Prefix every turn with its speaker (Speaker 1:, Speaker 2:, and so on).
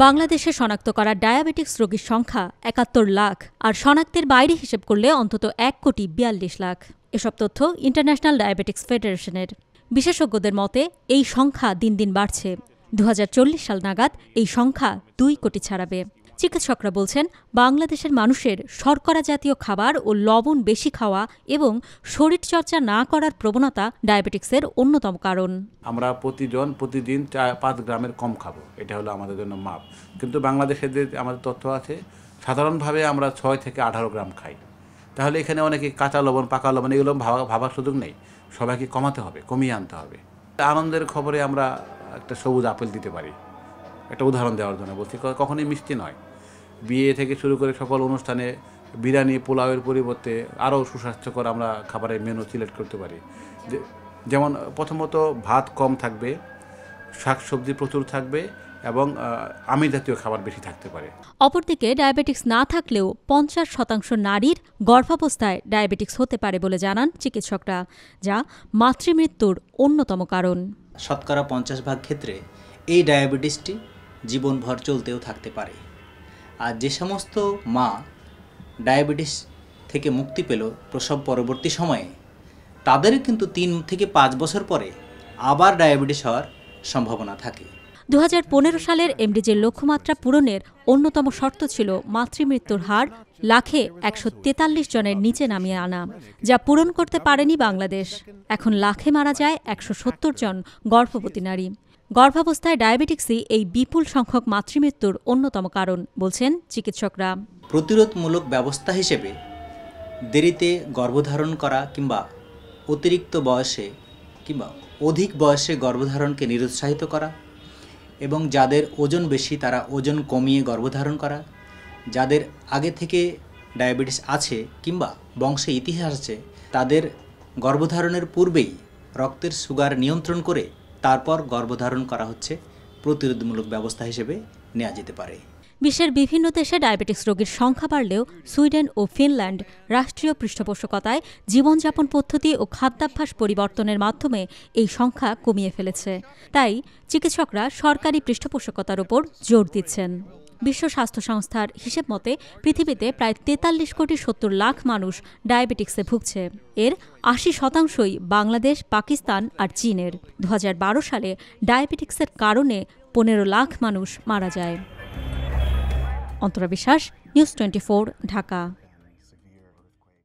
Speaker 1: বাংলাদেশে শনাক্ত করা ডায়াবেটিক্স রোগীর সংখ্যা ৭১ লাখ, আর শনাক্তের বাইরে হিসেব করলে অন্তত ১,৪২,০০,০০০। এসব তথ্য ইন্টারন্যাশনাল ডায়াবেটিক্স ফেডারেশনের। বিশেষজ্ঞদের মতে এই সংখ্যা দিন দিন বাড়ছে। ২০৪০ সাল নাগাদ এই সংখ্যা ২ কোটি ছাড়াবে। চিকিৎসকরা বলছেন, বাংলাদেশের মানুষের শর্করা জাতীয় খাবার ও লবণ বেশি খাওয়া এবং শরীরচর্চা না করার প্রবণতা ডায়াবেটিক্সের অন্যতম কারণ।
Speaker 2: আমরা প্রতিদিন ৫ গ্রামের কম খাবো, এটা হলো আমাদের জন্য মাপ। কিন্তু বাংলাদেশের যে আমাদের তথ্য আছে, সাধারণভাবে আমরা ৬ থেকে ১৮ গ্রাম খাই। তাহলে এখানে অনেকে কাঁচা লবণ, পাকা লবণ এগুলো ভাবার সুযোগ নেই। সবাইকে কমাতে হবে, কমিয়ে আনতে হবে। আনন্দের খবরে আমরা একটা সবুজ আপেল দিতে পারি, একটা উদাহরণ দেওয়ার জন্য বলছি। কখনোই মিষ্টি নয়। বিয়ে থেকে শুরু করে সকল অনুষ্ঠানে বিরিয়ানি, পোলাওয়ের পরিবর্তে আরও সুস্বাস্থ্যকর আমরা খাবারের মেনু সিলেক্ট করতে পারি। যেমন প্রথমত ভাত কম থাকবে, শাকসবজি প্রচুর থাকবে এবং আমিষ জাতীয় খাবার বেশি থাকতে পারে।
Speaker 1: অপরদিকে ডায়াবেটিক্স না থাকলেও ৫০% নারীর গর্ভাবস্থায় ডায়াবেটিক্স হতে পারে বলে জানান চিকিৎসকরা, যা মাতৃমৃত্যুর অন্যতম কারণ।
Speaker 3: শতকরা ৫০% ক্ষেত্রে এই ডায়াবেটিসটি জীবনভর চলতেও থাকতে পারে। আর যে সমস্ত মা ডায়াবেটিস থেকে মুক্তি পেল প্রসব পরবর্তী সময়ে, তাদের কিন্তু ৩ থেকে ৫ বছর পরে আবার ডায়াবেটিস হওয়ার সম্ভাবনা থাকে।
Speaker 1: ২০১৫ সালের এমডিজির লক্ষ্যমাত্রা পূরণের অন্যতম শর্ত ছিল মাতৃমৃত্যুর হার লাখে ১৪৩ জনের নিচে নামিয়ে আনা, যা পূরণ করতে পারেনি বাংলাদেশ। এখন লাখে মারা যায় ১৭০ জন গর্ভবতী নারী। গর্ভাবস্থায় ডায়াবেটিক্সই এই বিপুল সংখ্যক মাতৃমৃত্যুর অন্যতম কারণ বলছেন চিকিৎসকরা।
Speaker 3: প্রতিরোধমূলক ব্যবস্থা হিসেবে দেরিতে গর্ভধারণ করা কিংবা অতিরিক্ত বয়সে কিংবা অধিক বয়সে গর্ভধারণকে নিরুৎসাহিত করা, এবং যাদের ওজন বেশি তারা ওজন কমিয়ে গর্ভধারণ করা, যাদের আগে থেকে ডায়াবেটিস আছে কিংবা বংশে ইতিহাস আছে তাদের গর্ভধারণের পূর্বেই রক্তের সুগার নিয়ন্ত্রণ করে তারপর গর্ভধারণ করা হচ্ছে প্রতিরোধমূলক ব্যবস্থা হিসেবে নেওয়া যেতে পারে।
Speaker 1: বিশ্বের বিভিন্ন দেশে ডায়াবেটিক্স রোগীর সংখ্যা বাড়লেও সুইডেন ও ফিনল্যান্ড রাষ্ট্রীয় পৃষ্ঠপোষকতায় জীবনযাপন পদ্ধতি ও খাদ্যাভ্যাস পরিবর্তনের মাধ্যমে এই সংখ্যা কমিয়ে ফেলেছে। তাই চিকিৎসকরা সরকারি পৃষ্ঠপোষকতার উপর জোর দিচ্ছেন। বিশ্ব স্বাস্থ্য সংস্থার হিসেব মতে পৃথিবীতে প্রায় ৪৩,৭০,০০,০০০ মানুষ ডায়াবেটিক্সে ভুগছে। এর ৮০%ই বাংলাদেশ, পাকিস্তান আর চীনের। ২০১২ সালে ডায়াবেটিক্সের কারণে ১৫ লাখ মানুষ মারা যায়। অন্তরা বিশ্বাস, নিউজ 24, ঢাকা।